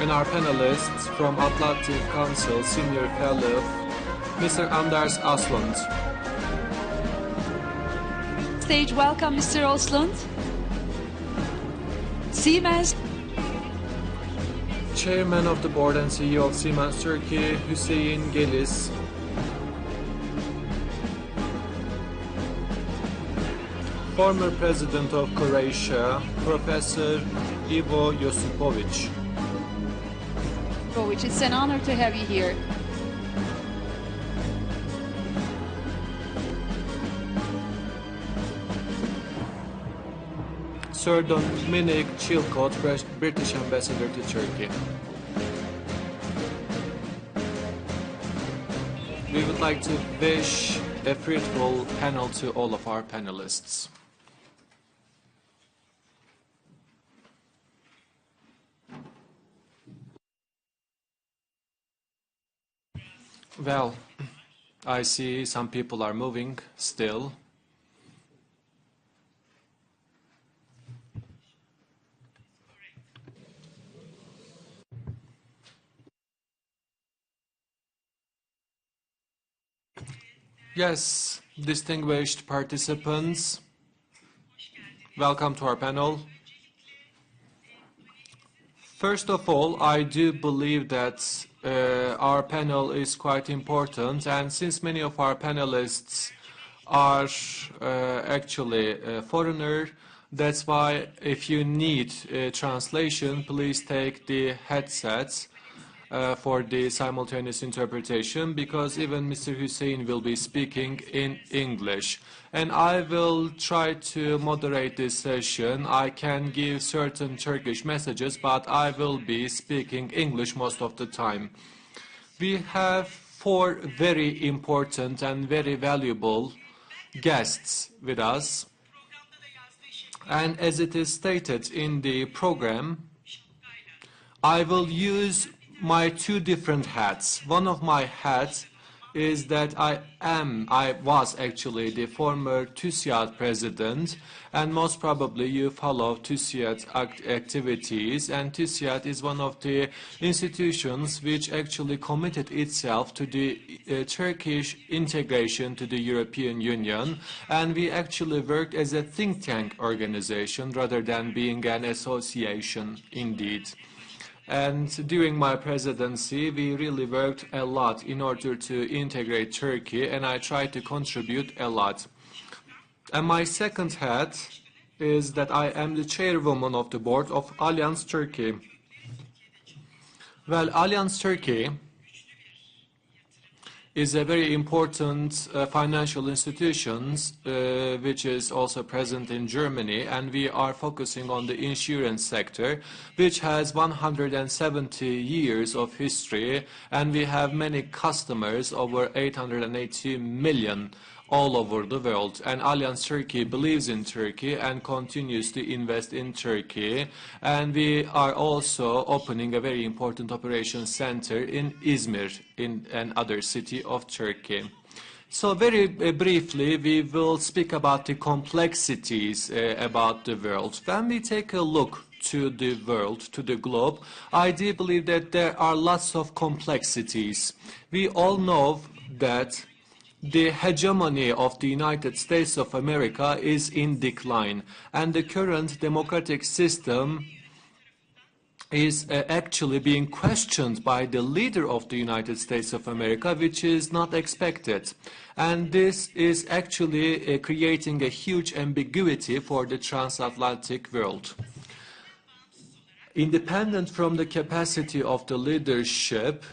And our panelists from Atlantic Council Senior Fellow, Mr. Anders Aslund. Stage, welcome, Mr. Aslund. Siemens. Chairman of the Board and CEO of Siemens Turkey, Hüseyin Gelis. Former President of Croatia, Professor Ivo Josipovic. It's an honor to have you here. Sir Dominick, Chilcott, British Ambassador to Turkey. We would like to wish a fruitful panel to all of our panelists. Well, I see some people are moving still. Yes, distinguished participants, welcome to our panel. First of all, I do believe that our panel is quite important, and since many of our panelists are actually foreigner, that's why if you need translation, please take the headsets for the simultaneous interpretation, because even Mr. Hüseyin will be speaking in English. And I will try to moderate this session. I can give certain Turkish messages, but I will be speaking English most of the time. We have 4 very important and very valuable guests with us. And as it is stated in the program, I will use my 2 different hats. One of my hats is that I was actually the former TÜSİAD president, and most probably you follow TÜSİAD activities, and TÜSİAD is one of the institutions which actually committed itself to the Turkish integration to the European Union, and we actually worked as a think tank organization rather than being an association indeed. And during my presidency, we really worked a lot in order to integrate Turkey, and I tried to contribute a lot. And my second hat is that I am the chairwoman of the board of Allianz Turkey. Well, Allianz Turkey is a very important financial institution which is also present in Germany, and we are focusing on the insurance sector, which has 170 years of history, and we have many customers, over 880 million all over the world. And Allianz Turkey believes in Turkey and continues to invest in Turkey, and we are also opening a very important operations center in Izmir, in another city of Turkey. So very briefly, we will speak about the complexities about the world. When we take a look to the world, to the globe, I do believe that there are lots of complexities. We all know that the hegemony of the United States of America is in decline, and the current democratic system is actually being questioned by the leader of the United States of America, which is not expected. And this is actually creating a huge ambiguity for the transatlantic world. Independent from the capacity of the leadership,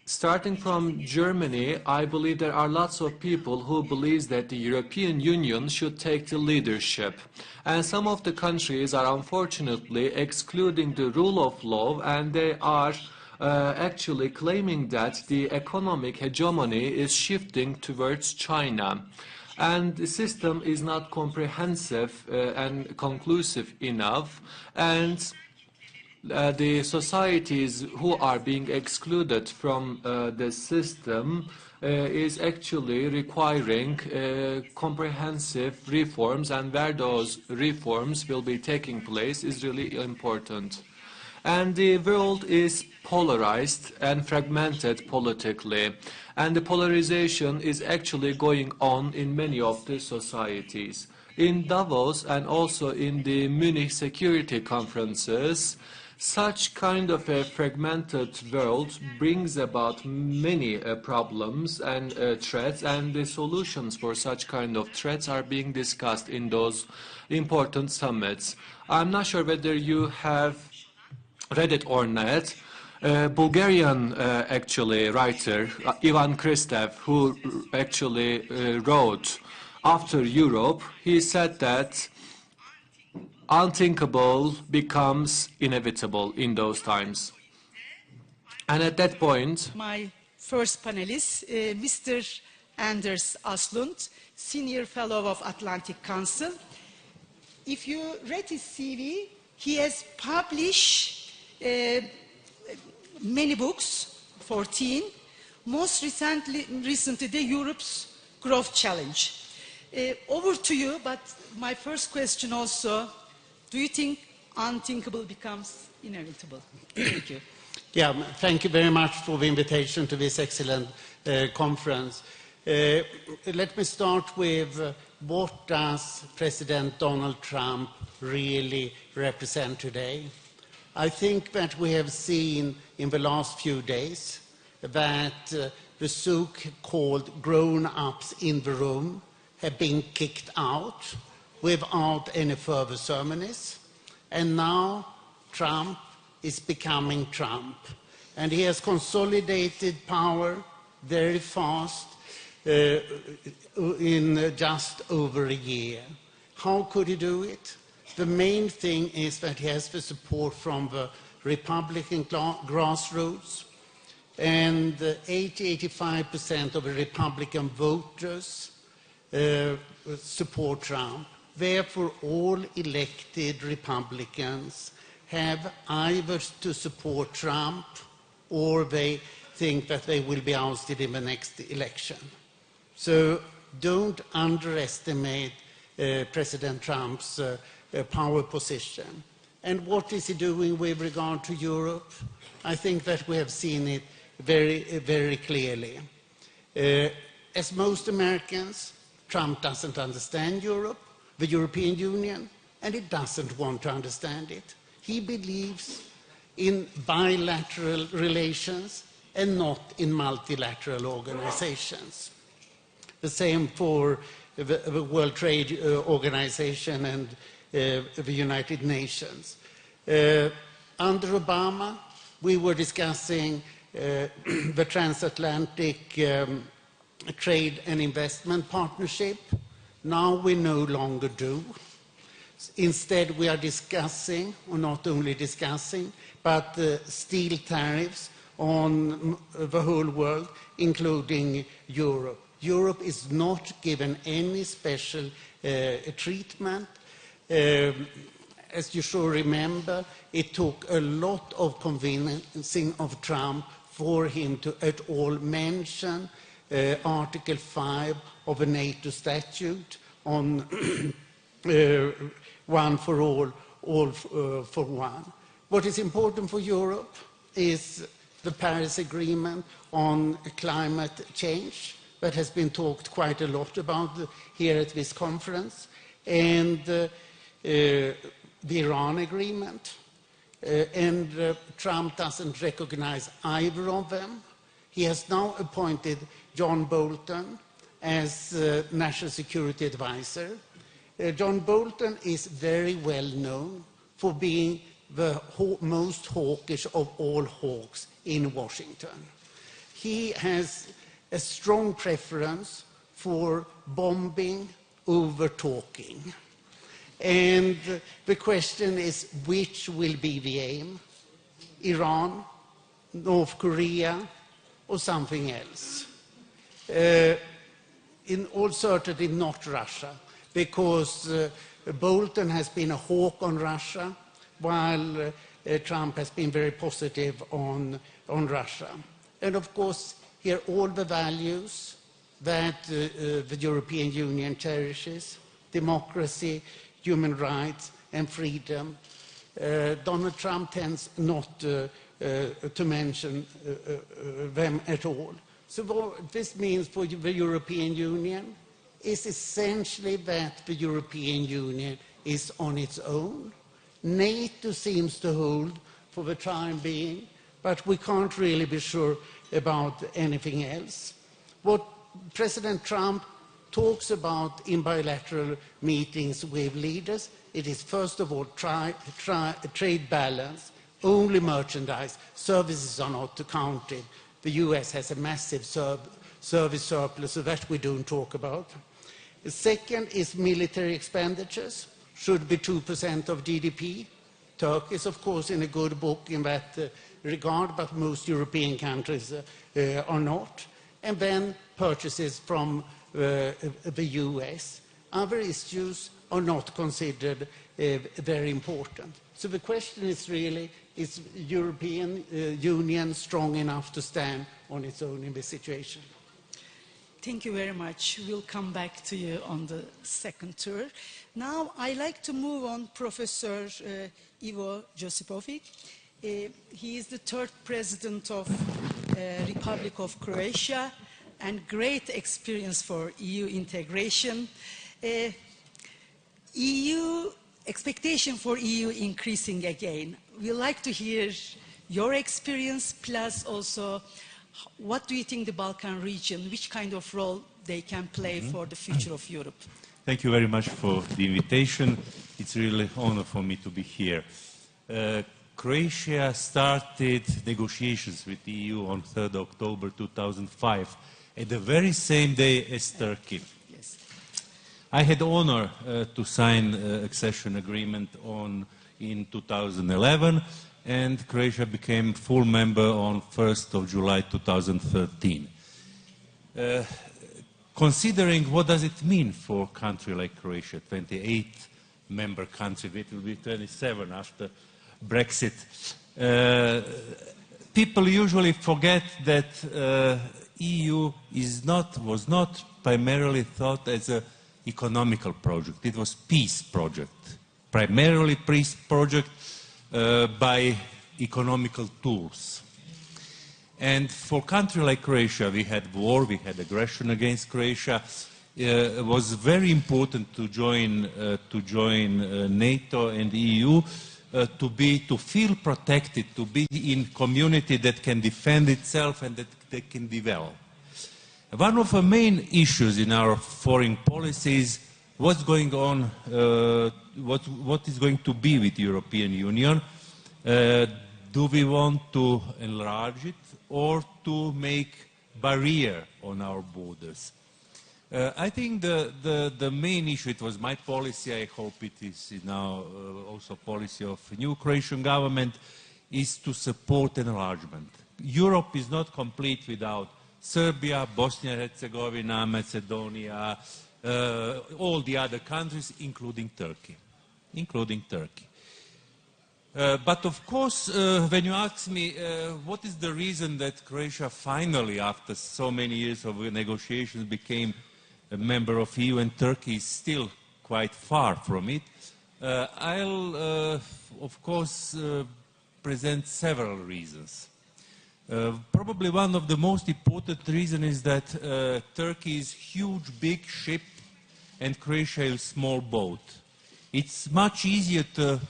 starting from Germany, I believe there are lots of people who believe that the European Union should take the leadership. And some of the countries are unfortunately excluding the rule of law, and they are actually claiming that the economic hegemony is shifting towards China. And the system is not comprehensive and conclusive enough, and the societies who are being excluded from the system is actually requiring comprehensive reforms, and where those reforms will be taking place is really important. And the world is polarized and fragmented politically. And the polarization is actually going on in many of the societies. In Davos and also in the Munich security conferences, such kind of a fragmented world brings about many problems and threats, and the solutions for such kind of threats are being discussed in those important summits. I'm not sure whether you have read it or not. Bulgarian actually writer Ivan Kristev, who actually wrote After Europe, he said that unthinkable becomes inevitable in those times. And at that point, my first panelist, Mr. Anders Aslund, Senior Fellow of Atlantic Council. If you read his CV, he has published many books, 14, most recently the Europe's Growth Challenge. Over to you, but my first question also, do you think unthinkable becomes inevitable? Thank you. Yeah, thank you very much for the invitation to this excellent conference. Let me start with what does President Donald Trump really represent today? I think that we have seen in the last few days that the so-called grown-ups in the room have been kicked out without any further ceremonies. And now Trump is becoming Trump. And he has consolidated power very fast in just over a year. How could he do it? The main thing is that he has the support from the Republican grassroots, and 80–85% of the Republican voters support Trump. Therefore, all elected Republicans have either to support Trump or they think that they will be ousted in the next election. So don't underestimate President Trump's power position. And what is he doing with regard to Europe? I think that we have seen it very, very clearly. As most Americans, Trump doesn't understand Europe, the European Union, and he doesn't want to understand it. He believes in bilateral relations and not in multilateral organizations. The same for the World Trade Organization and the United Nations. Under Obama, we were discussing the transatlantic trade and investment partnership. Now we no longer do. Instead, we are discussing, or not only discussing, but steel tariffs on the whole world, including Europe. Europe is not given any special treatment. As you should remember, it took a lot of convincing of Trump for him to at all mention Article 5 of a NATO statute on one for all for one. What is important for Europe is the Paris Agreement on climate change that has been talked quite a lot about here at this conference, and the Iran agreement. Trump doesn't recognize either of them. He has now appointed John Bolton as National Security Advisor. John Bolton is very well known for being the most hawkish of all hawks in Washington. He has a strong preference for bombing over talking. And the question is, which will be the aim? Iran, North Korea, or something else? In all certainty, not Russia, because Bolton has been a hawk on Russia, while Trump has been very positive on Russia. And of course, here all the values that the European Union cherishes, democracy, human rights, and freedom, Donald Trump tends not to mention them at all. So what this means for the European Union is essentially that the European Union is on its own. NATO seems to hold for the time being, but we can't really be sure about anything else. What President Trump talks about in bilateral meetings with leaders, it is first of all trade balance, only merchandise, services are not counted. The US has a massive service surplus, so that we don't talk about. The second is military expenditures, should be 2% of GDP. Turkey is, of course, in a good book in that regard, but most European countries are not. And then purchases from the US. Other issues are not considered very important. So the question is really, is European Union strong enough to stand on its own in this situation? Thank you very much. We'll come back to you on the second tour. Now, I'd like to move on Professor Ivo Josipovic. He is the third president of Republic of Croatia and great experience for EU integration. Expectation for EU increasing again. We'd like to hear your experience, plus also what do you think the Balkan region, which kind of role they can play for the future of Europe? Thank you very much for the invitation. It's really an honor for me to be here. Croatia started negotiations with the EU on 3rd October 2005, at the very same day as Turkey. Yes. I had the honor to sign accession agreement in 2011, and Croatia became full member on 1st of July 2013. Considering what does it mean for a country like Croatia, 28-member country, it will be 27 after Brexit, people usually forget that EU was not primarily thought as an economical project. It was peace project, primarily peace project by economical tools. And for a country like Croatia, we had war, we had aggression against Croatia. It was very important to join NATO and the EU, to feel protected, to be in community that can defend itself and that can develop. One of the main issues in our foreign policy is what's going on, what is going to be with the European Union. Do we want to enlarge it or to make barrier on our borders? I think the main issue, it was my policy, I hope it is now also policy of the new Croatian government, is to support enlargement. Europe is not complete without Serbia, Bosnia and Herzegovina, Macedonia, all the other countries, including Turkey. But of course, when you ask me what is the reason that Croatia finally, after so many years of negotiations, became a member of EU and Turkey is still quite far from it, I'll, of course, present several reasons. Probably one of the most important reasons is that Turkey is huge, big ship and Croatia is small boat. It's much easier to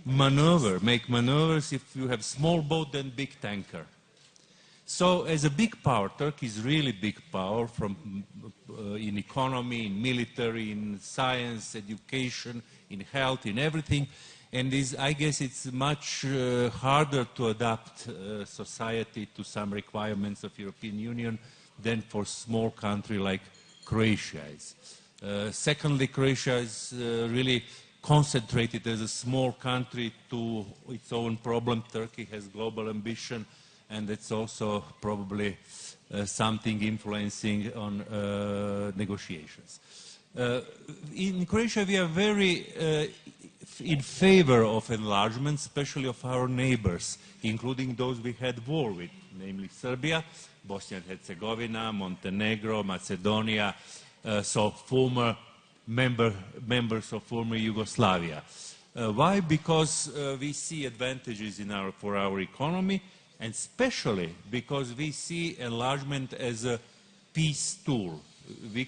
make maneuvers if you have small boat than big tanker. So as a big power, Turkey is really big power in economy, in military, in science, education, in health, in everything. And I guess it's much harder to adapt society to some requirements of European Union than for a small country like Croatia is. Secondly, Croatia is really concentrated as a small country to its own problem. Turkey has global ambition, and it's also probably something influencing on negotiations. In Croatia, we are very in favor of enlargement, especially of our neighbors, including those we had war with, namely Serbia, Bosnia and Herzegovina, Montenegro, Macedonia, so former members of former Yugoslavia. Why? Because we see advantages for our economy, and especially because we see enlargement as a peace tool. We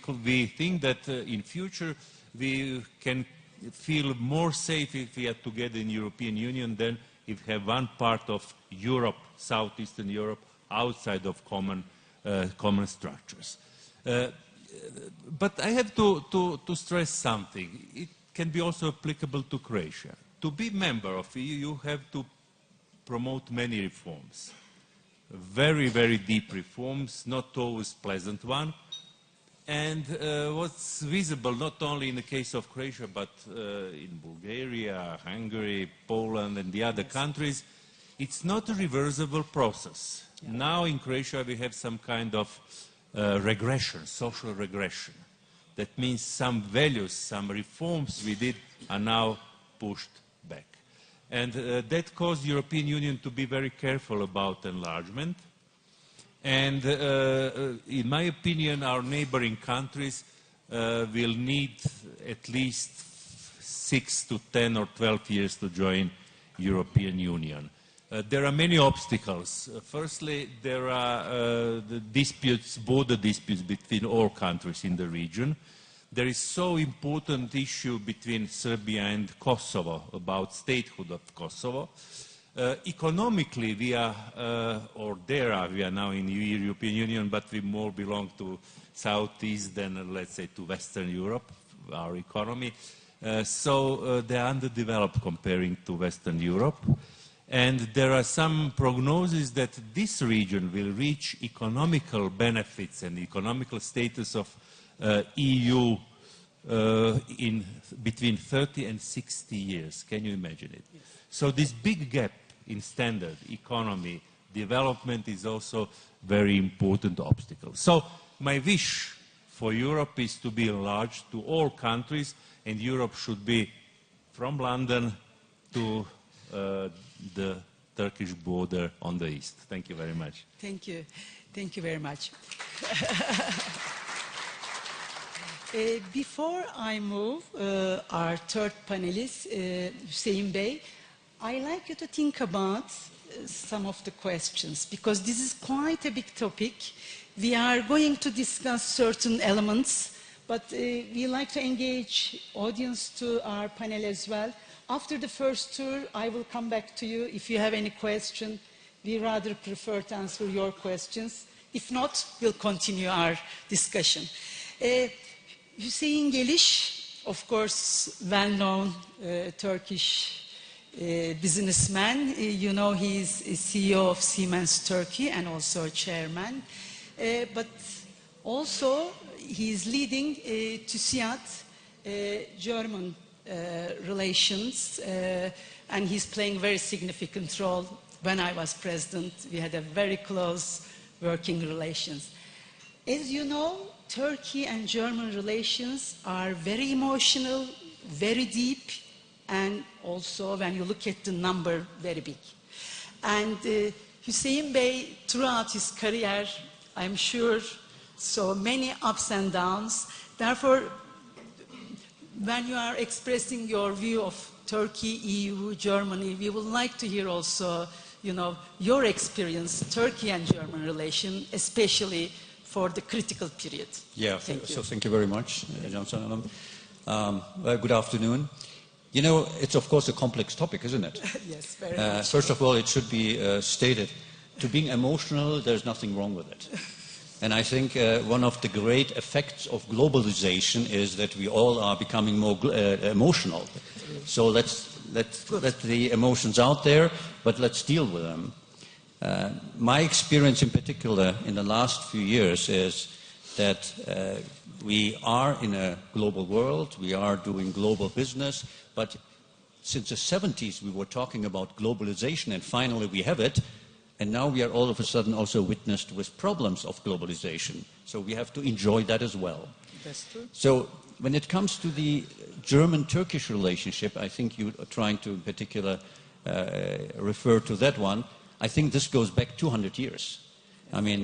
think that in future we can feel more safe if we are together in European Union than if we have one part of Europe, Southeastern Europe, outside of common structures. But I have to stress something. It can be also applicable to Croatia. To be member of EU, you have to promote many reforms. Very, very deep reforms, not always pleasant one. And what's visible not only in the case of Croatia, but in Bulgaria, Hungary, Poland, and the other countries, it's not a reversible process. Yeah. Now in Croatia we have some kind of regression, social regression. That means some values, some reforms we did are now pushed back. And that caused the European Union to be very careful about enlargement. And in my opinion, our neighboring countries will need at least 6 to 10 or 12 years to join European Union. There are many obstacles. Firstly, there are the disputes, border disputes between all countries in the region. There is so important issue between Serbia and Kosovo about statehood of Kosovo. Economically, we are, we are now in the European Union, but we more belong to Southeast than, let's say, to Western Europe, our economy. So they are underdeveloped comparing to Western Europe. And there are some prognoses that this region will reach economical benefits and economical status of EU in between 30 and 60 years. Can you imagine it? Yes. So this big gap in standard economy development is also very important obstacle. So my wish for Europe is to be enlarged to all countries, and Europe should be from London to the Turkish border on the east. Thank you very much. Thank you. Thank you very much. Before I move our third panelist, Hüseyin Bey, I'd like you to think about some of the questions, because this is quite a big topic. We are going to discuss certain elements, but we like to engage audience to our panel as well. After the first tour, I will come back to you. If you have any question, we rather prefer to answer your questions. If not, we'll continue our discussion. Hüseyin Gelis, of course, well-known Turkish businessman. You know, he's CEO of Siemens Turkey and also chairman. But also, he's leading TÜSİAD German relations, and he's playing a very significant role. When I was president, we had a very close working relations. As you know, Turkey and German relations are very emotional, very deep, and also, when you look at the number, very big. And Hüseyin Bey, throughout his career, I'm sure, so many ups and downs. Therefore, when you are expressing your view of Turkey, EU, Germany, we would like to hear also, you know, your experience, Turkey and German relation, especially for the critical period. Yeah, so thank you very much, Cansen. Well, good afternoon. You know, it's of course a complex topic, isn't it? Yes, very much. First of all, it should be stated, to being emotional, there's nothing wrong with it. And I think one of the great effects of globalization is that we all are becoming more emotional. So let's let the emotions out there, but let's deal with them. My experience in particular in the last few years is that we are in a global world, we are doing global business, but since the 70s we were talking about globalization, and finally we have it, and now we are all of a sudden also witnessed with problems of globalization. So we have to enjoy that as well. That's true. So when it comes to the German-Turkish relationship, I think you are trying to in particular refer to that one. I think this goes back 200 years. I mean,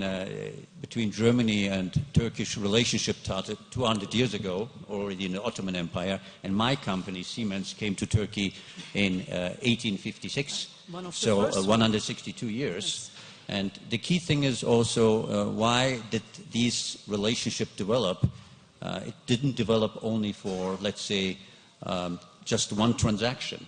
between Germany and Turkish relationship started 200 years ago, already in the Ottoman Empire, and my company, Siemens, came to Turkey in 1856, so 162 years. Yes. And the key thing is also why did these relationship develop? It didn't develop only for, let's say, just one transaction.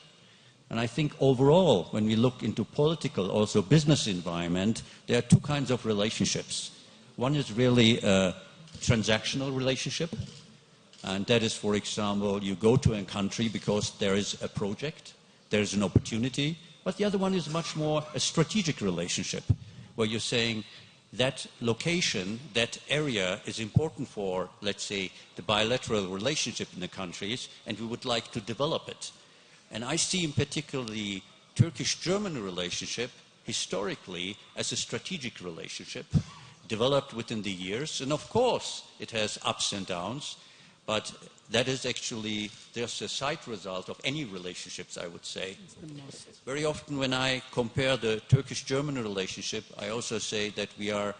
And I think overall, when we look into political, also business environment, there are two kinds of relationships. One is really a transactional relationship, and that is, for example, you go to a country because there is a project, there is an opportunity, but the other one is much more a strategic relationship, where you're saying that location, that area is important for, let's say, the bilateral relationship in the countries, and we would like to develop it. And I see in particular the Turkish-German relationship historically as a strategic relationship developed within the years. And of course, it has ups and downs, but that is actually just a side result of any relationships, I would say. Very often when I compare the Turkish-German relationship, I also say that we are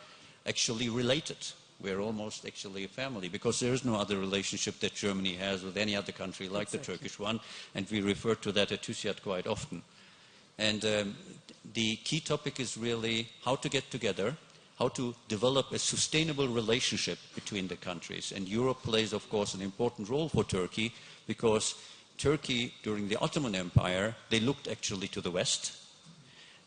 actually related. We're almost actually a family, because there is no other relationship that Germany has with any other country like the Turkish one, and we refer to that at TÜSİAD quite often. And the key topic is really how to get together, how to develop a sustainable relationship between the countries. And Europe plays, of course, an important role for Turkey, because Turkey, during the Ottoman Empire, they looked actually to the West.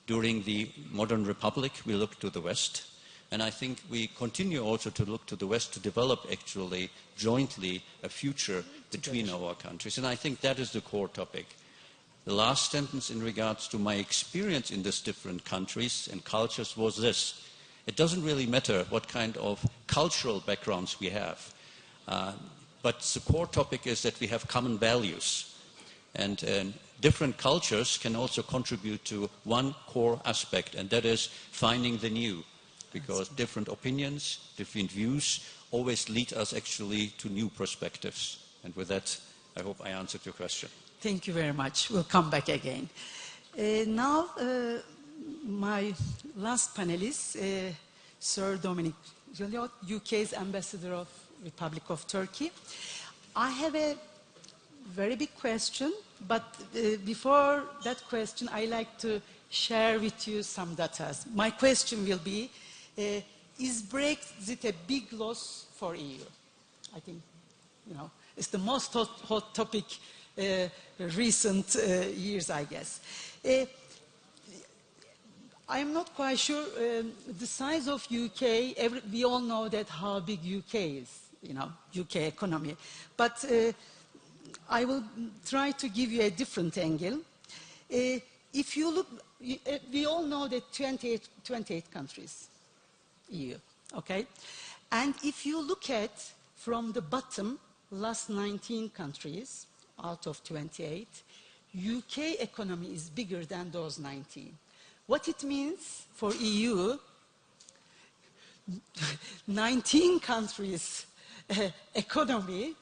During the modern Republic, we looked to the West. And I think we continue also to look to the West to develop actually jointly a future between our countries. And I think that is the core topic. The last sentence in regards to my experience in these different countries and cultures was this. It doesn't really matter what kind of cultural backgrounds we have, but the core topic is that we have common values. And different cultures can also contribute to one core aspect, and that is finding the new. Because different opinions, different views always lead us actually to new perspectives. And with that, I hope I answered your question. Thank you very much. We'll come back again. Now, my last panelist, Sir Dominick, UK's Ambassador of Republic of Turkey. I have a very big question, but before that question, I like to share with you some data. My question will be, is Brexit a big loss for EU? I think, it's the most hot topic recent years, I guess. I'm not quite sure the size of UK. We all know that how big UK is, UK economy. But I will try to give you a different angle. If you look, we all know that 28 countries. EU, okay? And if you look at from the bottom, last 19 countries out of 28, UK economy is bigger than those 19. What it means for EU, 19 countries economy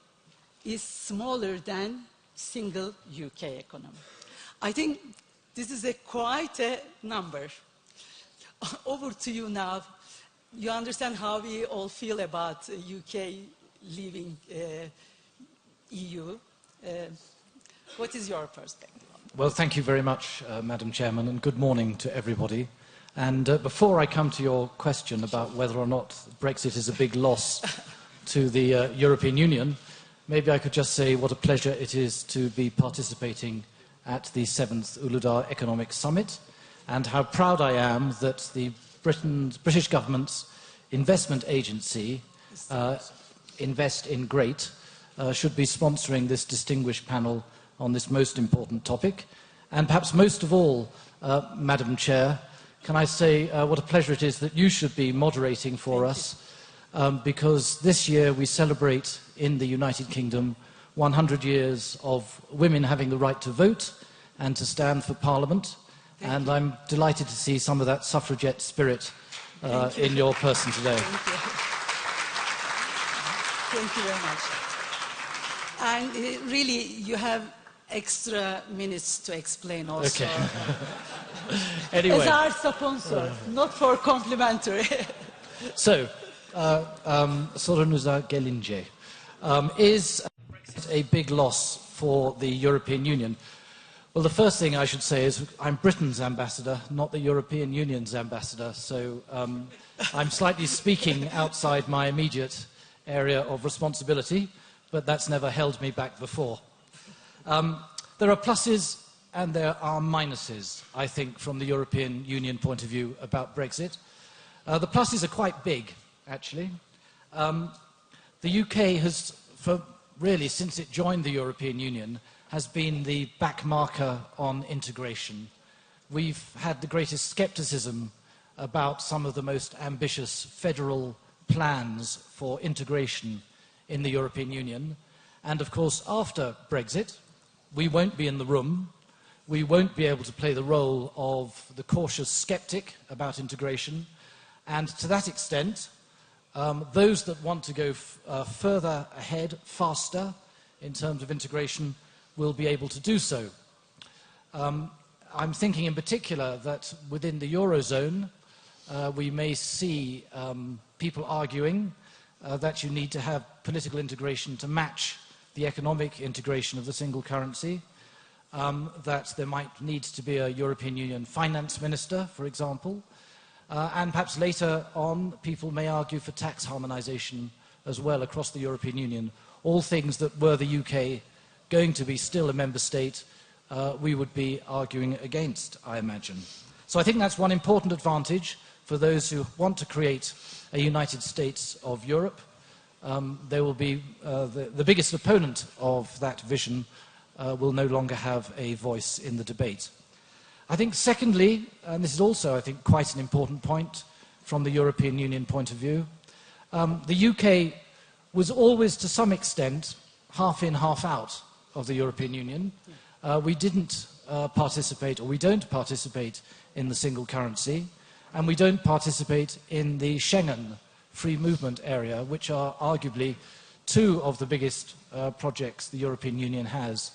is smaller than single UK economy. I think this is quite a number. Over to you now. You understand how we all feel about UK leaving EU. What is your perspective? Well, thank you very much, Madam Chairman, and good morning to everybody. And before I come to your question about whether or not Brexit is a big loss to the European Union, maybe I could just say what a pleasure it is to be participating at the 7th Uludağ Economic Summit, and how proud I am that the British government's investment agency, Invest in Great, should be sponsoring this distinguished panel on this most important topic. And perhaps most of all, Madam Chair, can I say what a pleasure it is that you should be moderating for us, because this year we celebrate in the United Kingdom 100 years of women having the right to vote and to stand for Parliament. And I'm delighted to see some of that suffragette spirit in your person today. Thank you. Thank you very much. And really, you have extra minutes to explain also. Okay. Anyway. As our sponsor, not for complimentary. So, sorunuza gelince, is Brexit a big loss for the European Union? Well, the first thing I should say is I'm Britain's ambassador, not the European Union's ambassador, so I'm slightly speaking outside my immediate area of responsibility, but that's never held me back before. There are pluses and there are minuses, I think, from the European Union point of view about Brexit. The pluses are quite big, actually. The UK has, really, since it joined the European Union, has been the backmarker on integration. We've had the greatest scepticism about some of the most ambitious federal plans for integration in the European Union. And of course, after Brexit, we won't be in the room. We won't be able to play the role of the cautious skeptic about integration. And to that extent, those that want to go further ahead, faster, in terms of integration, will be able to do so. I'm thinking in particular that within the Eurozone, we may see people arguing that you need to have political integration to match the economic integration of the single currency, that there might need to be a European Union finance minister, for example, and perhaps later on people may argue for tax harmonisation as well across the European Union, all things that were the UK going to be still a member state, we would be arguing against, I imagine. So I think that's one important advantage for those who want to create a United States of Europe. There will be the biggest opponent of that vision will no longer have a voice in the debate. I think secondly, and this is also, I think, quite an important point from the European Union point of view, the UK was always, to some extent, half in, half out of the European Union. We didn't participate, or we don't participate in the single currency, and we don't participate in the Schengen free movement area, which are arguably two of the biggest projects the European Union has.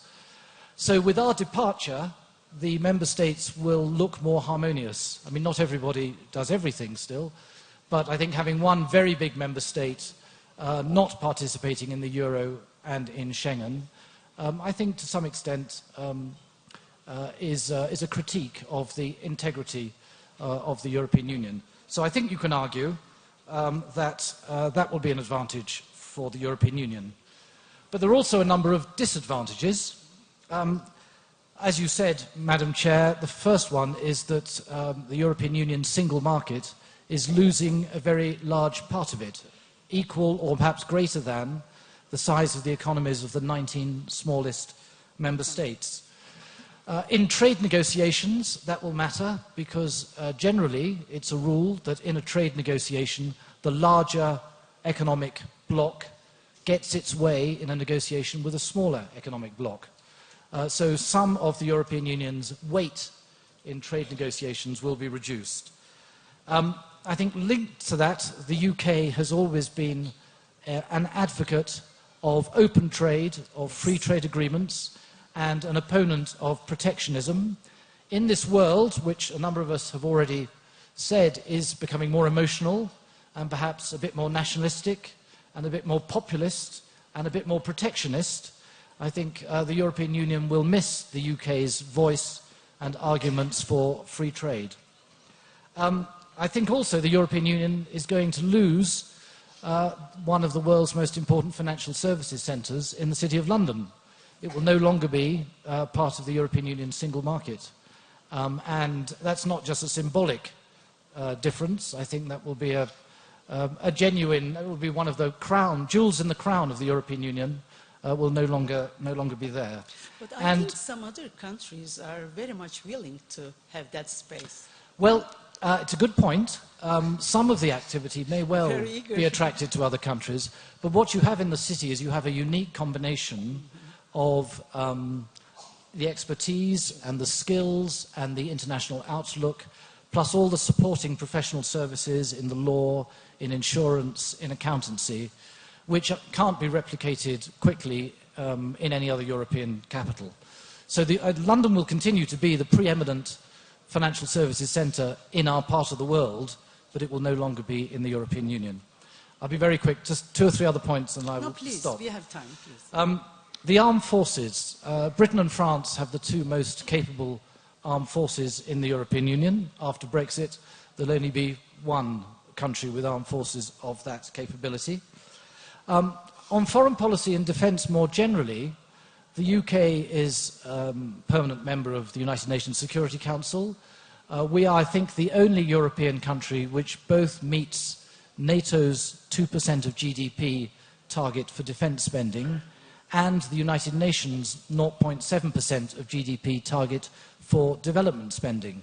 So with our departure, the member states will look more harmonious. I mean, not everybody does everything still, but I think having one very big member state not participating in the euro and in Schengen, I think to some extent is a critique of the integrity of the European Union. So I think you can argue that that will be an advantage for the European Union. But there are also a number of disadvantages. As you said, Madam Chair, the first one is that the European Union's single market is losing a very large part of it, equal or perhaps greater than the size of the economies of the 19 smallest member states. In trade negotiations, that will matter because generally it's a rule that in a trade negotiation, the larger economic bloc gets its way in a negotiation with a smaller economic bloc. So some of the European Union's weight in trade negotiations will be reduced. I think linked to that, the UK has always been an advocate of open trade, of free trade agreements, and an opponent of protectionism. In this world, which a number of us have already said is becoming more emotional and perhaps a bit more nationalistic and a bit more populist and a bit more protectionist, I think the European Union will miss the UK's voice and arguments for free trade. I think also the European Union is going to lose one of the world's most important financial services centres in the City of London. It will no longer be part of the European Union's single market. And that's not just a symbolic difference. I think that will be a genuine, that will be one of the jewels in the crown of the European Union will no longer be there. But I think some other countries are very much willing to have that space. Well, it's a good point. Some of the activity may well be attracted to other countries, but what you have in the city is you have a unique combination of the expertise and the skills and the international outlook, plus all the supporting professional services in the law, in insurance, in accountancy, which can't be replicated quickly in any other European capital. So London will continue to be the preeminent financial services centre in our part of the world, but it will no longer be in the European Union. I'll be very quick, just 2 or 3 other points and I will please, stop. We have time, please. The armed forces. Britain and France have the 2 most capable armed forces in the European Union. After Brexit, there'll only be 1 country with armed forces of that capability. On foreign policy and defence more generally, the UK is a permanent member of the United Nations Security Council. We are, I think, the only European country which both meets NATO's 2% of GDP target for defence spending and the United Nations 0.7% of GDP target for development spending.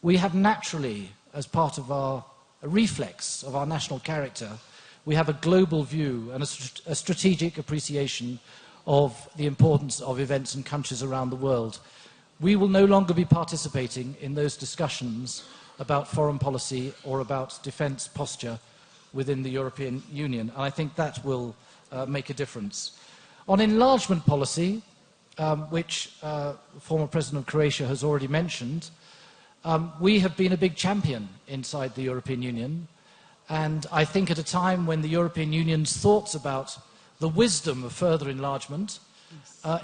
We have naturally, as part of a reflex of our national character, we have a global view and a strategic appreciation of the importance of events in countries around the world. We will no longer be participating in those discussions about foreign policy or about defence posture within the European Union, and I think that will make a difference. On enlargement policy, which former President of Croatia has already mentioned, we have been a big champion inside the European Union, and I think at a time when the European Union's thoughts about the wisdom of further enlargement,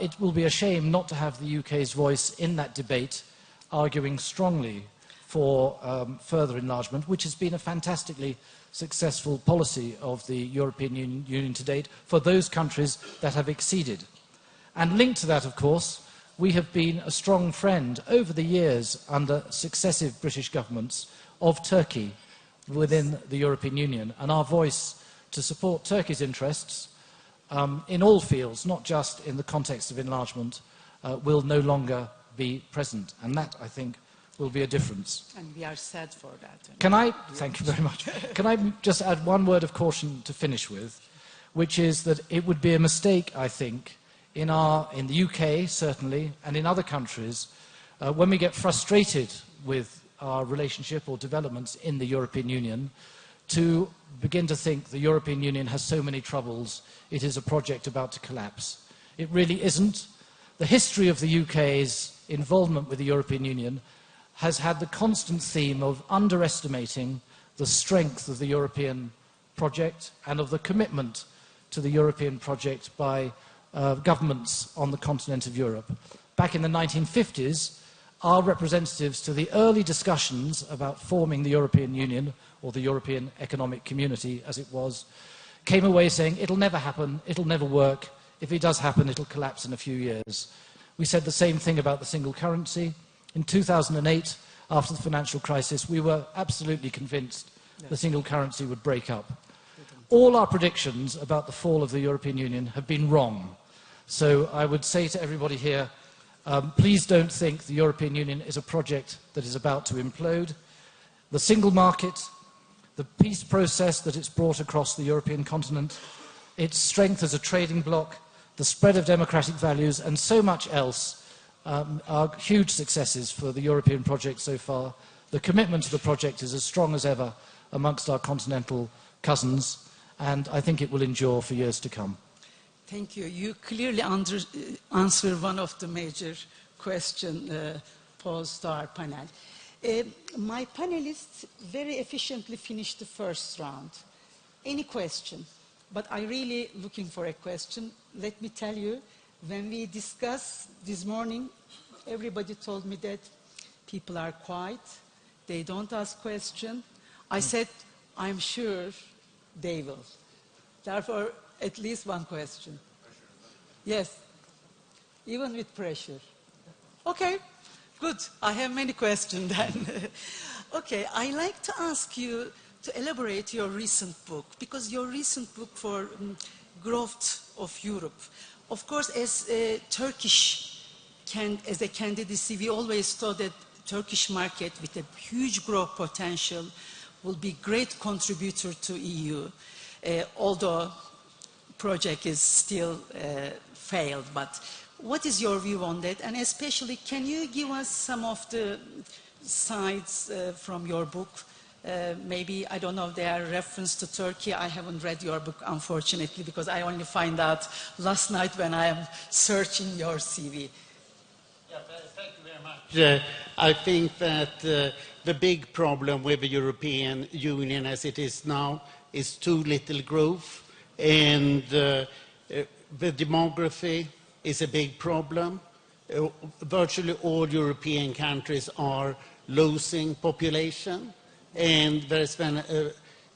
it will be a shame not to have the UK's voice in that debate, arguing strongly for further enlargement, which has been a fantastically successful policy of the European Union to date for those countries that have exceeded. And linked to that, of course, we have been a strong friend over the years under successive British governments of Turkey within the European Union, and our voice to support Turkey's interests in all fields, not just in the context of enlargement, will no longer be present. And that, I think, will be a difference. And we are sad for that. Can I, thank you very much, can I just add one word of caution to finish with, which is that it would be a mistake, I think, in the UK, certainly, and in other countries, when we get frustrated with our relationship or developments in the European Union, to begin to think the European Union has so many troubles, it is a project about to collapse. It really isn't. The history of the UK's involvement with the European Union has had the constant theme of underestimating the strength of the European project and of the commitment to the European project by governments on the continent of Europe. Back in the 1950s, our representatives to the early discussions about forming the European Union, or the European Economic Community as it was, came away saying, it'll never happen, it'll never work, if it does happen, it'll collapse in a few years. We said the same thing about the single currency. In 2008, after the financial crisis, we were absolutely convinced the single currency would break up. All our predictions about the fall of the European Union have been wrong. So I would say to everybody here, please don't think the European Union is a project that is about to implode. The single market, the peace process that it's brought across the European continent, its strength as a trading bloc, the spread of democratic values, and so much else are huge successes for the European project so far. The commitment to the project is as strong as ever amongst our continental cousins, and I think it will endure for years to come. Thank you. You clearly answer one of the major questions posed to our panel. My panelists very efficiently finished the first round. Any question? But I'm really looking for a question. Let me tell you, when we discussed this morning, everybody told me that people are quiet, they don't ask questions. I said, I'm sure they will. Therefore, at least one question. Yes, even with pressure. Okay, good. I have many questions then. Okay, I'd like to ask you to elaborate your recent book, because your recent book for growth of Europe. Of course, as a candidacy, we always thought that Turkish market with a huge growth potential will be great contributor to EU, although project is still failed. But what is your view on that? And especially, can you give us some of the sides from your book? Maybe, I don't know if they are reference to Turkey. I haven't read your book, unfortunately, because I only find out last night when I am searching your CV. much. I think that the big problem with the European Union as it is now is too little growth, and the demography is a big problem. Virtually all European countries are losing population, and there's been a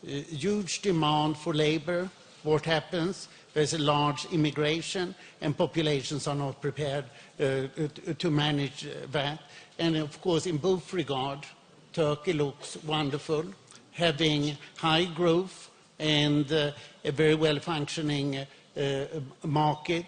huge demand for labor. What happens? There's a large immigration, and populations are not prepared to manage that. And of course, in both regards, Turkey looks wonderful, having high growth and a very well-functioning market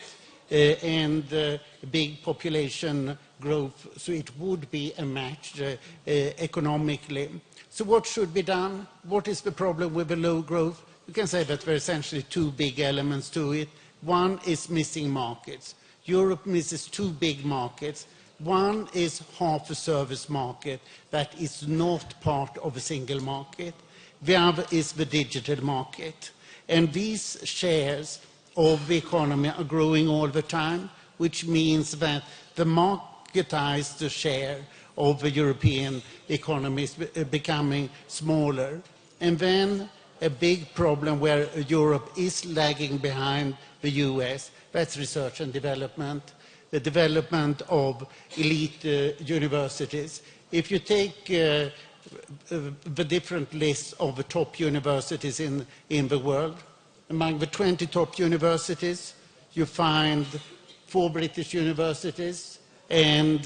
and big population growth, so it would be a match economically. So what should be done? What is the problem with the low growth? You can say that there are essentially two big elements to it. One is missing markets. Europe misses two big markets. One is half a service market that is not part of a single market. The other is the digital market. And these shares of the economy are growing all the time, which means that the marketized share of the European economy is becoming smaller. And then a big problem where Europe is lagging behind the US, that's research and development, the development of elite universities. If you take the different lists of the top universities in the world, among the 20 top universities, you find 4 British universities and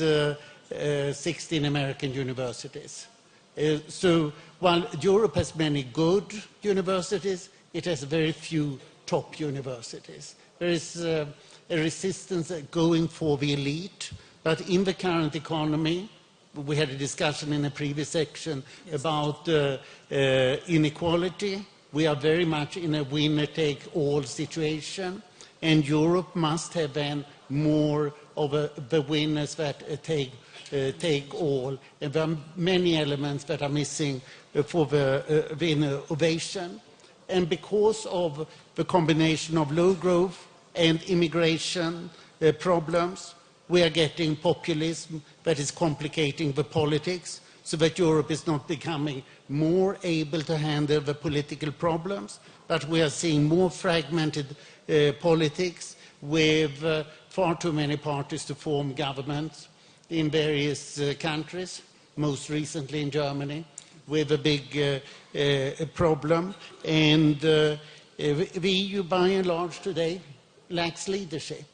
16 American universities. So while Europe has many good universities, it has very few top universities. There is a resistance going for the elite, but in the current economy, we had a discussion in a previous section about inequality. We are very much in a winner-take-all situation, and Europe must have then more of the winners that take all. And there are many elements that are missing for the innovation. And because of the combination of low growth and immigration problems, we are getting populism that is complicating the politics, so that Europe is not becoming more able to handle the political problems, but we are seeing more fragmented politics with far too many parties to form governments in various countries, most recently in Germany, with a big problem. And the EU, by and large today, lacks leadership.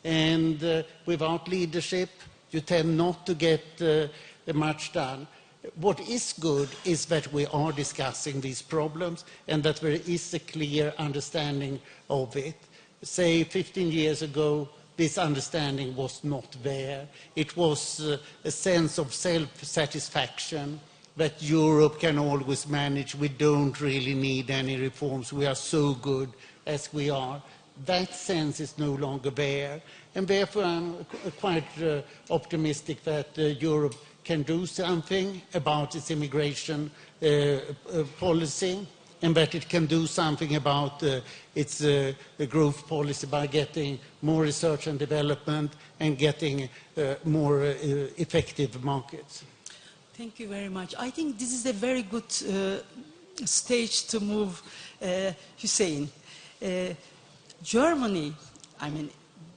And without leadership, you tend not to get much done. What is good is that we are discussing these problems and that there is a clear understanding of it. Say 15 years ago, this understanding was not there. It was a sense of self-satisfaction that Europe can always manage. We don't really need any reforms. We are so good as we are. That sense is no longer there. And therefore, I'm quite optimistic that Europe can do something about its immigration policy, and that it can do something about its growth policy by getting more research and development and getting more effective markets. Thank you very much. I think this is a very good stage to move, Hüseyin. Germany, I mean,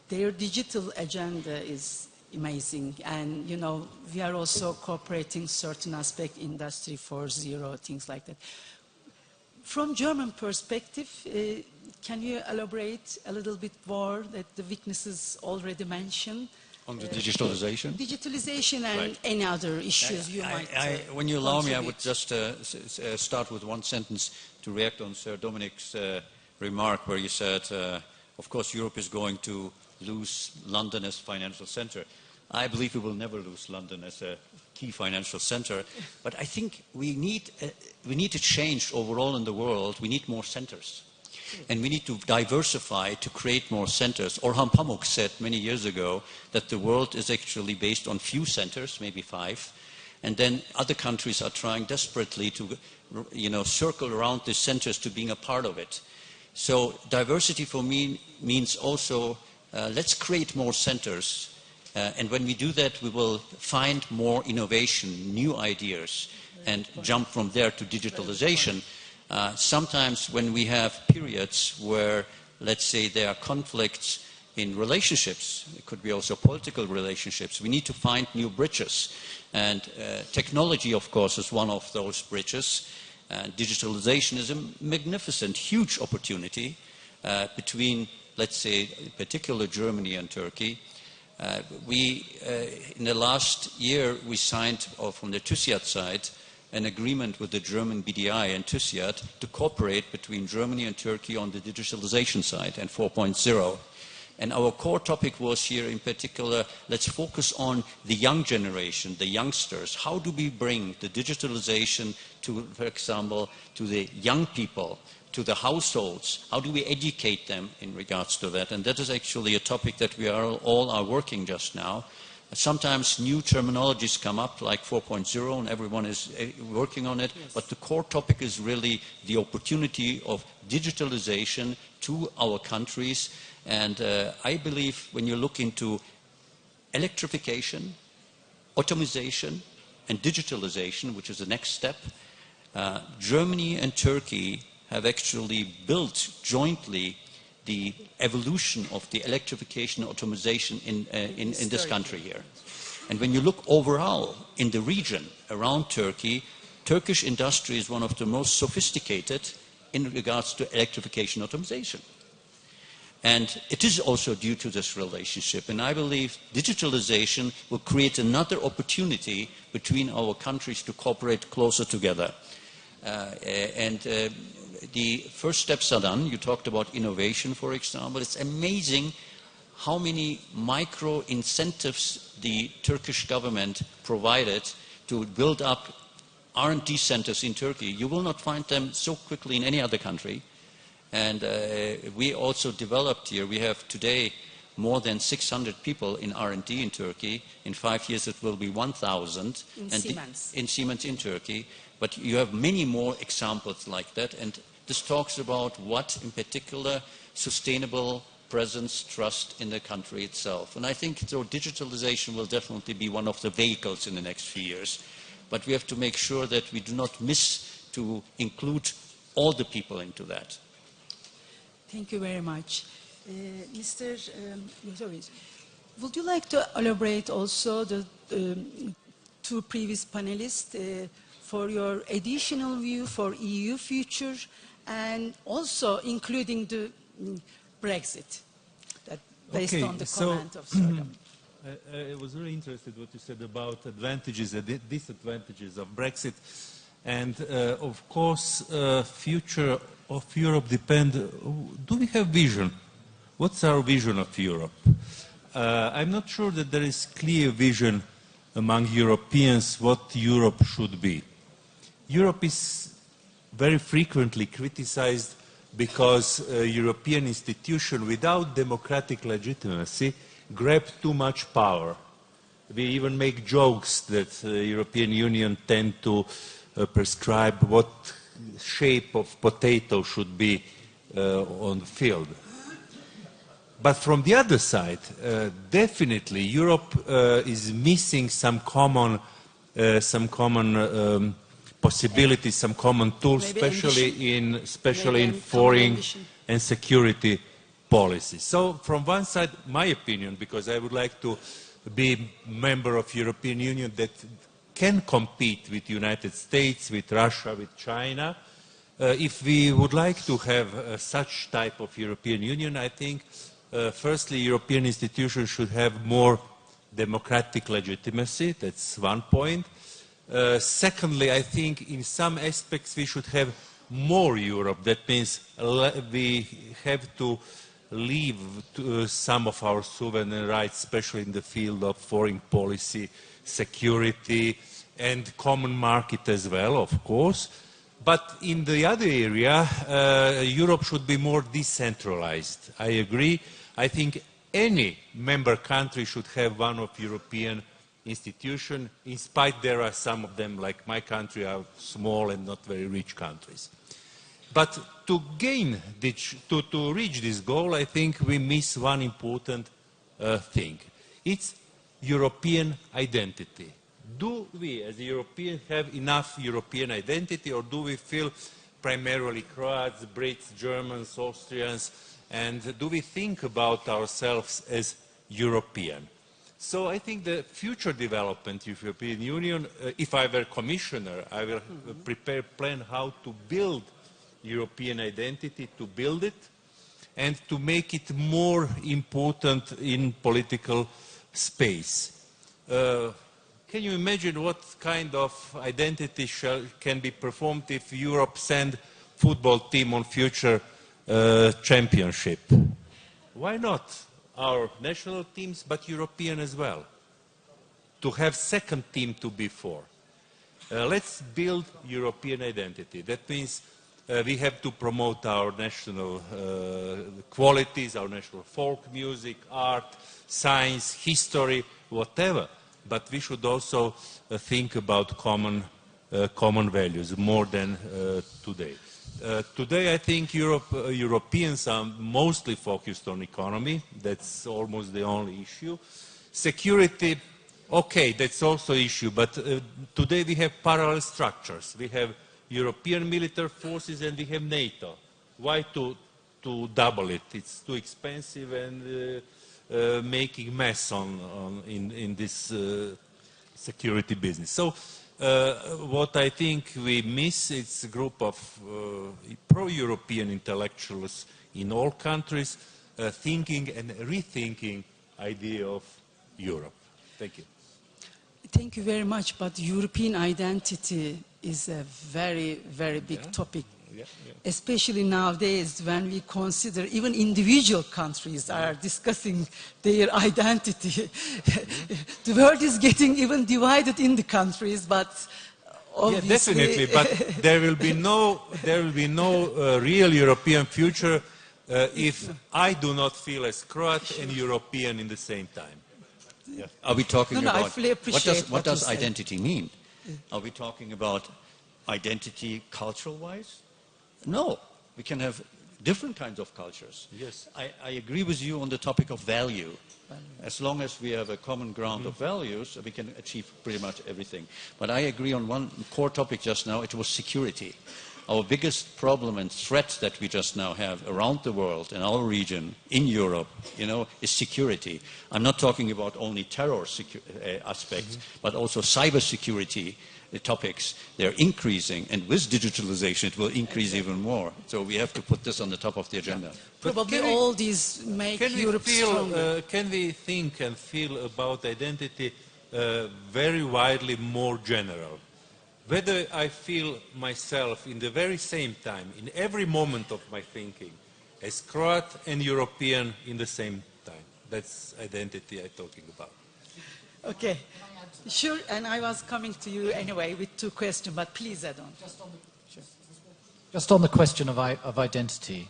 their digital agenda is amazing, and you know, we are also cooperating certain aspect, Industry 4.0, things like that. From German perspective, can you elaborate a little bit more that the weaknesses already mentioned? On the digitalization? Digitalization and Right. any other issues you might when you allow me, I contribute. would just start with one sentence to react on Sir Dominick's remark where you said, of course, Europe is going to lose London as financial center. I believe we will never lose London as a key financial center, but I think we need to change overall in the world. We need more centers, and we need to diversify to create more centers. Orhan Pamuk said many years ago that the world is actually based on few centers, maybe 5, and then other countries are trying desperately to, circle around these centers to being a part of it. So diversity for me means also let's create more centers And when we do that, we will find more innovation, new ideas, and jump from there to digitalization. Sometimes when we have periods where, let's say, there are conflicts in relationships, it could be also political relationships, we need to find new bridges. And technology, of course, is one of those bridges. Digitalization is a magnificent, huge opportunity between, let's say, in particular Germany and Turkey. In the last year, we signed, or from the TÜSİAD side, an agreement with the German BDI and TÜSİAD to cooperate between Germany and Turkey on the digitalization side and 4.0. And our core topic was here in particular, let's focus on the young generation, the youngsters. How do we bring the digitalization to, for example, to the young people, to the households? How do we educate them in regards to that? And that is actually a topic that we all are working just now. Sometimes new terminologies come up like 4.0 and everyone is working on it, yes. But the core topic is really the opportunity of digitalization to our countries. And I believe when you look into electrification, automation, and digitalization, which is the next step, Germany and Turkey have actually built jointly the evolution of the electrification and automation in this country here. And when you look overall in the region around Turkey, Turkish industry is one of the most sophisticated in regards to electrification and automation. And it is also due to this relationship. And I believe digitalization will create another opportunity between our countries to cooperate closer together. The first steps are done. You talked about innovation, for example. It's amazing how many micro incentives the Turkish government provided to build up R&D centers in Turkey. You will not find them so quickly in any other country. And we also developed here, we have today more than 600 people in R&D in Turkey. In 5 years it will be 1,000. In Siemens. In Siemens in Turkey. But you have many more examples like that. And this talks about what, in particular, sustainable presence, trust in the country itself. And I think so digitalization will definitely be one of the vehicles in the next few years. But we have to make sure that we do not miss to include all the people into that. Thank you very much. Mr. Josipovic, would you like to elaborate also the two previous panelists for your additional view for EU future and also including the Brexit, that based on the comment of Sir. I was really interested what you said about advantages and disadvantages of Brexit. And of course, future of Europe depend, do we have vision? What's our vision of Europe? I'm not sure that there is clear vision among Europeans what Europe should be. Europe is very frequently criticized because European institutions without democratic legitimacy grab too much power. We even make jokes that the European Union tend to prescribe what shape of potato should be on the field. But from the other side, definitely Europe is missing some common possibilities, some common tools, especially in foreign and security policy. So from one side, my opinion, because I would like to be a member of European Union that can compete with the United States, with Russia, with China. If we would like to have such type of European Union, I think firstly, European institutions should have more democratic legitimacy. That's one point. Secondly, I think in some aspects we should have more Europe. That means we have to leave some of our sovereign rights, especially in the field of foreign policy, security, and common market as well, of course. But in the other area, Europe should be more decentralized. I agree. I think any member country should have one of European institutions, in spite there are some of them, like my country, are small and not very rich countries. But to reach this goal, I think we miss one important thing. It's European identity. Do we, as Europeans, have enough European identity, or do we feel primarily Croats, Brits, Germans, Austrians, and do we think about ourselves as European? So I think the future development of the European Union, if I were commissioner, I will prepare a plan how to build European identity, to build it, and to make it more important in political space. Can you imagine what kind of identity can be performed if Europe send football team on future championship? Why not our national teams, but European as well? To have second team to be for. Let's build European identity. That means we have to promote our national qualities, our national folk music, art, science, history, whatever. But we should also think about common values more than today. Today, I think Europeans are mostly focused on economy. That's almost the only issue. Security, okay, that's also an issue. But today we have parallel structures. We have European military forces and we have NATO. Why to double it? It's too expensive and making mess in this security business. So what I think we miss is a group of pro-European intellectuals in all countries thinking and rethinking idea of Europe. Thank you. Thank you very much, but European identity is a very, very big topic. Especially nowadays when we consider even individual countries are discussing their identity. The world is getting even divided in the countries, but obviously... Yeah, definitely, but there will be no real European future if I do not feel as Croat and European in the same time. Yeah. Are we talking I about... fully appreciate what does identity mean? Are we talking about identity cultural-wise? No, we can have different kinds of cultures. Yes. I agree with you on the topic of value. As long as we have a common ground of values, we can achieve pretty much everything. But I agree on one core topic just now, it was security. Our biggest problem and threat that we just now have around the world, in our region, in Europe, is security. I'm not talking about only terror aspects, but also cybersecurity topics. They're increasing, and with digitalization it will increase even more. So we have to put this on the top of the agenda. Probably all these make Europe stronger. Can we think and feel about identity very widely, more general? Whether I feel myself in the very same time, in every moment of my thinking, as Croat and European in the same time. That's identity I'm talking about. Okay. Sure, and I was coming to you anyway with two questions, but please add on. Just on the question of identity,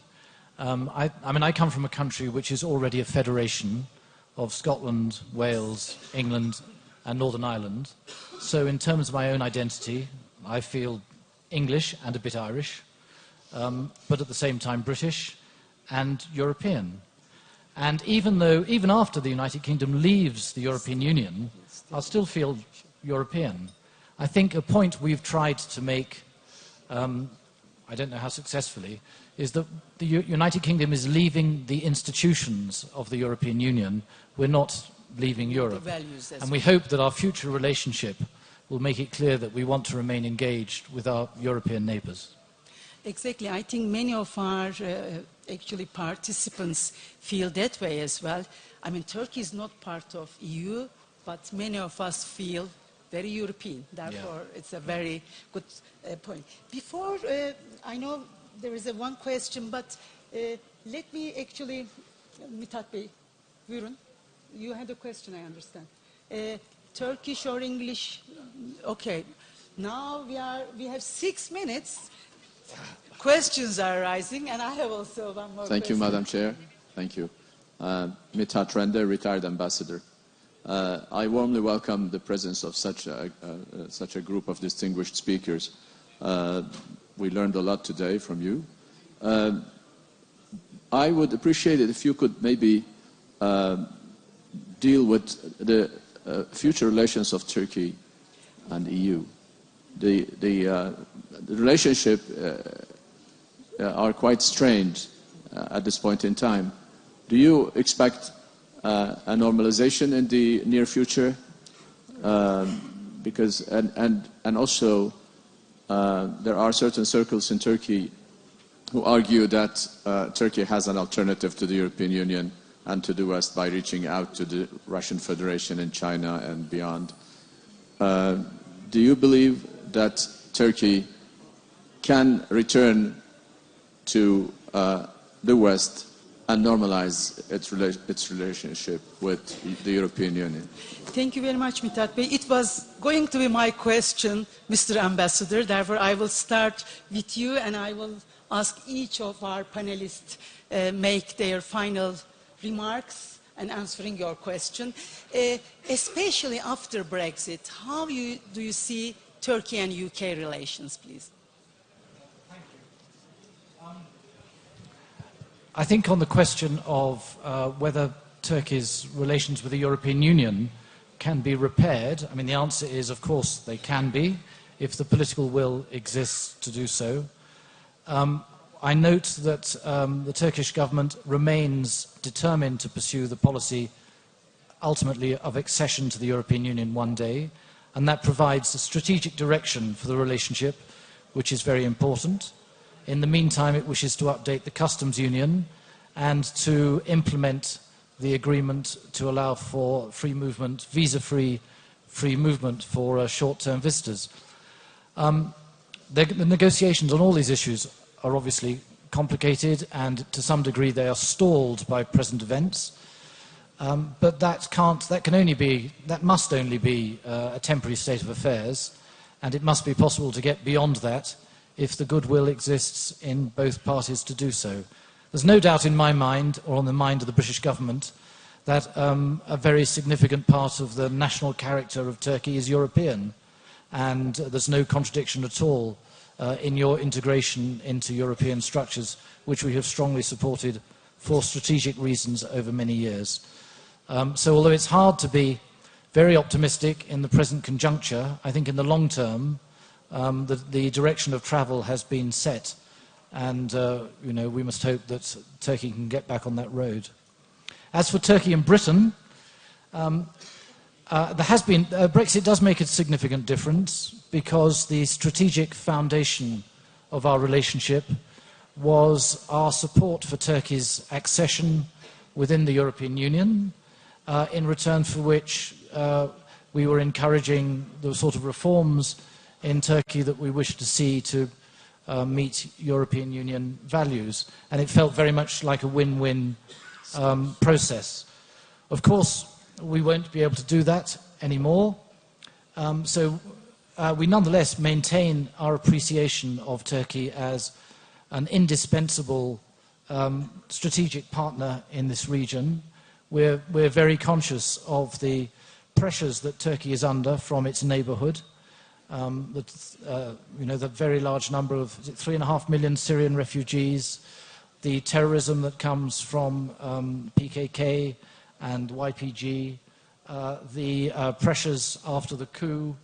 I mean, I come from a country which is already a federation of Scotland, Wales, England, and Northern Ireland. So in terms of my own identity, I feel English and a bit Irish, but at the same time British and European. And even after the United Kingdom leaves the European Union, I'll still feel European. I think a point we've tried to make, I don't know how successfully, is that the United Kingdom is leaving the institutions of the European Union. We're not leaving Europe. And we hope that our future relationship will make it clear that we want to remain engaged with our European neighbours. Exactly. I think many of our actually participants feel that way as well. I mean, Turkey is not part of EU, but many of us feel very European. Therefore, it's a very good point. Before, I know there is one question, but let me actually, Mithat Bey, buyurun. You had a question, I understand. Turkish or English? Okay. Now we have 6 minutes. Questions are arising, and I have also one more Thank you, Madam Chair. Thank you. Mithat Render, retired ambassador. I warmly welcome the presence of such a group of distinguished speakers. We learned a lot today from you. I would appreciate it if you could maybe deal with future relations of Turkey and EU. The relationship are quite strained at this point in time. Do you expect a normalization in the near future? Because and also there are certain circles in Turkey who argue that Turkey has an alternative to the European Union and to the West by reaching out to the Russian Federation and China and beyond. Do you believe that Turkey can return to the West and normalize its relationship with the European Union? Thank you very much, Mithat Bey. It was going to be my question, Mr. Ambassador. Therefore, I will start with you, and I will ask each of our panelists make their final remarks and answering your question. Especially after Brexit, how do you see Turkey and UK relations, please? Thank you. I think on the question of whether Turkey's relations with the European Union can be repaired, I mean, the answer is, of course, they can be, if the political will exists to do so. I note that the Turkish government remains determined to pursue the policy, ultimately, of accession to the European Union one day, and that provides a strategic direction for the relationship, which is very important. In the meantime, it wishes to update the customs union and to implement the agreement to allow for free movement, visa-free movement for short-term visitors. The negotiations on all these issues are obviously complicated, and to some degree they are stalled by present events. But that must only be a temporary state of affairs, and it must be possible to get beyond that if the goodwill exists in both parties to do so. There's no doubt in my mind, or on the mind of the British government, that a very significant part of the national character of Turkey is European, and there's no contradiction at all in your integration into European structures, which we have strongly supported for strategic reasons over many years. So although it's hard to be very optimistic in the present conjuncture, I think in the long term, the direction of travel has been set, and we must hope that Turkey can get back on that road. As for Turkey and Britain, Brexit does make a significant difference, because the strategic foundation of our relationship was our support for Turkey's accession within the European Union, in return for which we were encouraging the sort of reforms in Turkey that we wished to see to meet European Union values. And it felt very much like a win-win process. Of course, we won't be able to do that anymore. So we nonetheless maintain our appreciation of Turkey as an indispensable strategic partner in this region. We're very conscious of the pressures that Turkey is under from its neighbourhood. The very large number of 3.5 million Syrian refugees, the terrorism that comes from PKK and YPG, the pressures after the coup,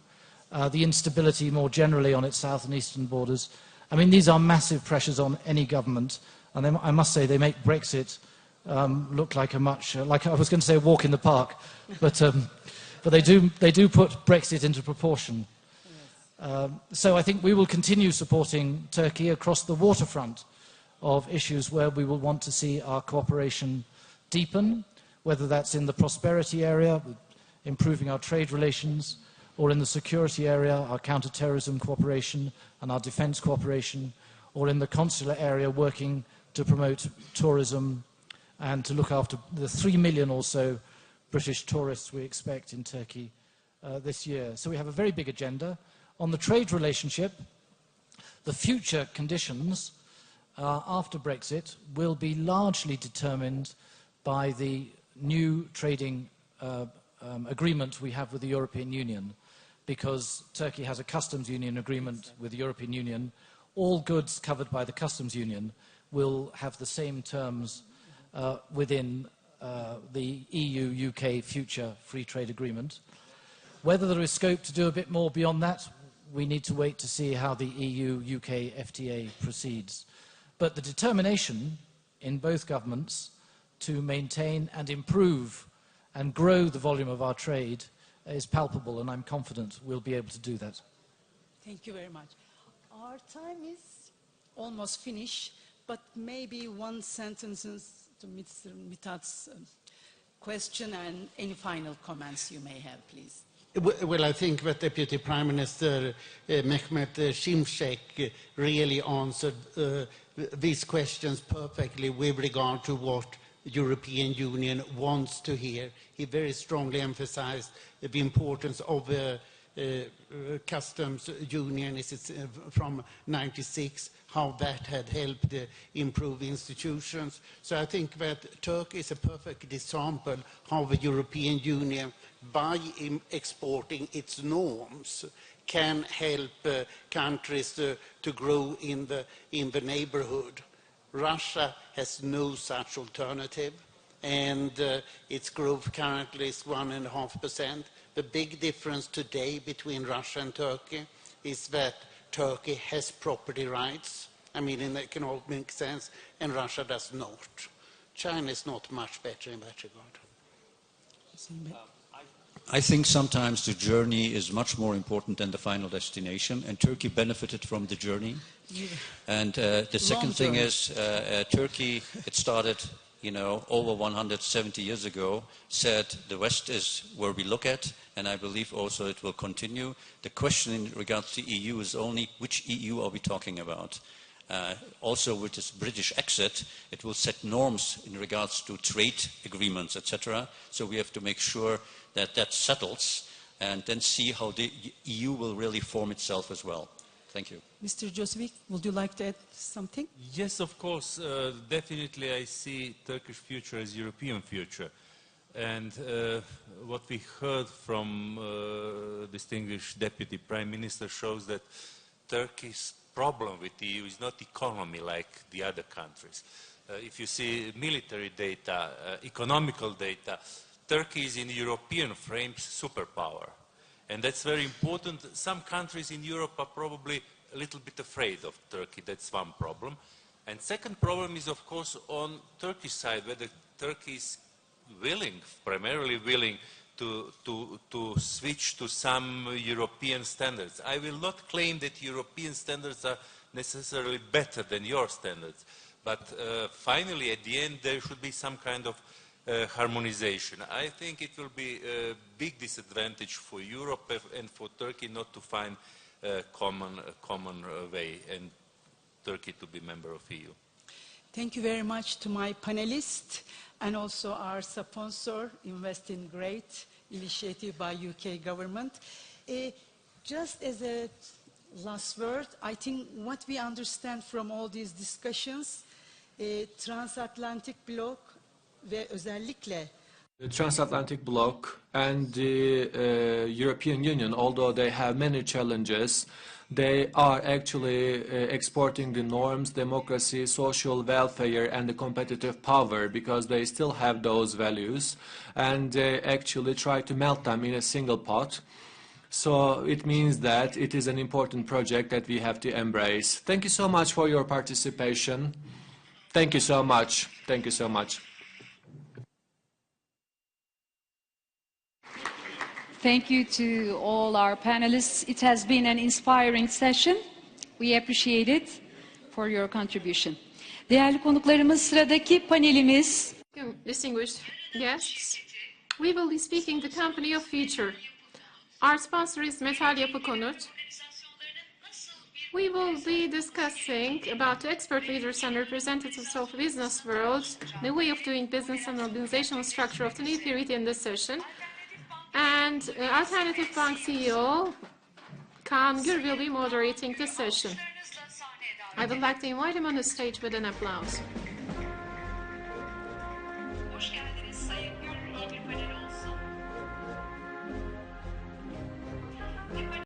the instability more generally on its south and eastern borders. I mean, these are massive pressures on any government, and I must say they make Brexit look like like I was going to say a walk in the park, but they do put Brexit into proportion. So I think we will continue supporting Turkey across the waterfront of issues where we will want to see our cooperation deepen, whether that's in the prosperity area, improving our trade relations, or in the security area, our counter-terrorism cooperation and our defence cooperation, or in the consular area, working to promote tourism and to look after the 3 million or so British tourists we expect in Turkey this year. So we have a very big agenda. On the trade relationship, the future conditions after Brexit will be largely determined by the new trading agreement we have with the European Union, because Turkey has a customs union agreement with the European Union. All goods covered by the customs union will have the same terms within the EU-UK future free trade agreement. Whether there is scope to do a bit more beyond that, we need to wait to see how the EU-UK FTA proceeds. But the determination in both governments to maintain and improve and grow the volume of our trade is palpable, and I'm confident we'll be able to do that. Thank you very much. Our time is almost finished, but maybe one sentence to Mr. Mithat's question and any final comments you may have, please. Well, I think that Deputy Prime Minister Mehmet Şimşek really answered these questions perfectly with regard to what the European Union wants to hear. He very strongly emphasized the importance of customs union from '96, how that had helped improve institutions. So I think that Turkey is a perfect example how the European Union, by exporting its norms, can help countries to grow in the neighborhood. Russia has no such alternative, and its growth currently is 1.5%. The big difference today between Russia and Turkey is that Turkey has property rights, I mean in the economic sense, and Russia does not. China is not much better in that regard. I think sometimes the journey is much more important than the final destination, and Turkey benefited from the journey. Yeah. And the second thing is Turkey, it started, over 170 years ago, said the West is where we look at, and I believe also it will continue. The question in regards to EU is only which EU are we talking about? Also with this British exit, it will set norms in regards to trade agreements, etc. So we have to make sure that that settles and then see how the EU will really form itself as well. Thank you. Mr. Josipovic, would you like to add something? Yes, of course. Definitely I see Turkish future as European future. And what we heard from distinguished Deputy Prime Minister shows that Turkey's problem with the EU is not economy like the other countries. If you see military data, economical data, Turkey is in European frames superpower. And that's very important. Some countries in Europe are probably a little bit afraid of Turkey. That's one problem. And second problem is, of course, on Turkish side, whether Turkey is willing, primarily willing, to switch to some European standards. I will not claim that European standards are necessarily better than your standards. But finally, at the end, there should be some kind of harmonization. I think it will be a big disadvantage for Europe and for Turkey not to find a common way and Turkey to be member of EU. Thank you very much to my panelists and also our sponsor, Invest in Great initiative by UK government. Just as a last word, I think what we understand from all these discussions, transatlantic bloc ve özellikle the transatlantic bloc and the European Union, although they have many challenges, they are actually exporting the norms, democracy, social welfare, and the competitive power because they still have those values, and they actually try to melt them in a single pot. So it means that it is an important project that we have to embrace. Thank you so much for your participation. Thank you so much. Thank you so much. Thank you to all our panelists. It has been an inspiring session. We appreciate it for your contribution. Değerli konuklarımız, sıradaki panelimiz. Distinguished guests, we will be speaking the company of future. Our sponsor is Metal Yapı Konut. We will be discussing about expert leaders and representatives of business world, the way of doing business and organizational structure of the new period in this session. And Alternative Bank CEO Kaan Gür will be moderating this session. I would like to invite him on the stage with an applause. Hoş geldiniz.